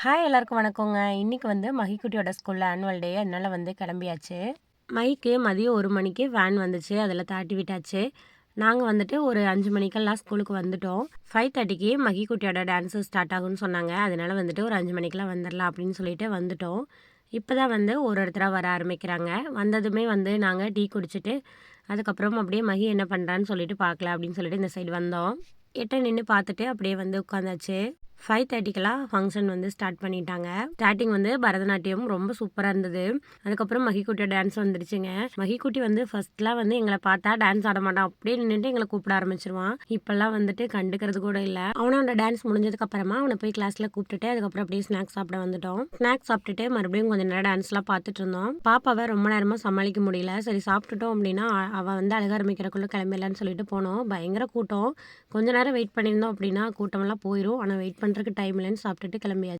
Hi எல்லாருக்கும் வணக்கங்க. இன்னைக்கு வந்து மகிக்குட்டியோட ஸ்கூல்ல ஆனுவல் டே. அதனால வந்து கிளம்பியாச்சு. மகிக்கு மதியம் 1 மணிக்கு வேன் வந்துச்சு. அதில தாட்டி விட்டாச்சு. நாங்க வந்துட்டு ஒரு 5 மணிக்கெல்லாம் ஸ்கூலுக்கு வந்துட்டோம். 5:30க்கு மகிக்குட்டியோட டான்ஸு ஸ்டார்ட் ஆகும்னு சொன்னாங்க. அதனால வந்துட்டு ஒரு 5 மணிக்கெல்லாம் வந்துரலாம் அப்படின்னு சொல்லிட்டு வந்துட்டோம். இப்பதான் வந்து ஒரு ஒருத்தரா வர ஆரம்பிக்கிறாங்க. வந்ததுமே வந்து நாங்க டீ குடிச்சிட்டு, அதுக்கப்புறம் அப்படியே மகி என்ன பண்றான்னு சொல்லிட்டு பார்க்கலாம் அப்படின்னு சொல்லிட்டு இந்த சைடு வந்தோம். எட்ட நின்னு பார்த்துட்டு அப்படியே வந்து உட்காந்தாச்சு. 5:30க்கெல்லாம் ஃபங்ஷன் வந்து ஸ்டார்ட் பண்ணிட்டாங்க. ஸ்டார்ட்டிங் வந்து பரதநாட்டியம் ரொம்ப சூப்பரா இருந்தது. அதுக்கப்புறம் மகிக்குட்டியோட டான்ஸ் வந்துருச்சுங்க. மகிக்குட்டி வந்து ஃபர்ஸ்ட்லாம் வந்து எங்கள பார்த்தா டான்ஸ் ஆட மாட்டான். அப்படியே நின்னுட்டு எங்கள கூப்பிட ஆரம்பிச்சுருவான். இப்பல்லாம் வந்துட்டு கண்டுக்கிறது கூட இல்ல. அவனோட டான்ஸ் முடிஞ்சதுக்கு அப்புறமா அவன போய் கிளாஸ்ல கூப்பிட்டுட்டு அதுக்கப்புறம் அப்படியே ஸ்நாக்ஸ் சாப்பிட வந்துட்டோம். ஸ்நாக்ஸ் சாப்பிட்டுட்டு மறுபடியும் கொஞ்ச நேரம் டான்ஸ்லாம் பார்த்துட்டு இருந்தோம். பாப்பாவ ரொம்ப நேரமா சமாளிக்க முடியல. சரி சாப்பிட்டுட்டோம் அப்படின்னா அவ வந்து அழுக ஆரம்பிக்கிறக்குள்ள கிளம்பிடலான்னு சொல்லிட்டு போனோம். பயங்கர கூட்டம். கொஞ்ச நேரம் வெயிட் பண்ணியிருந்தோம் அப்படின்னா கூட்டமெல்லாம் போயிரும். ஆனா வெயிட் பண்றதுக்கு டைம் இல்லன்னு சாப்பிட்டுட்டு கிளம்பியாச்சு.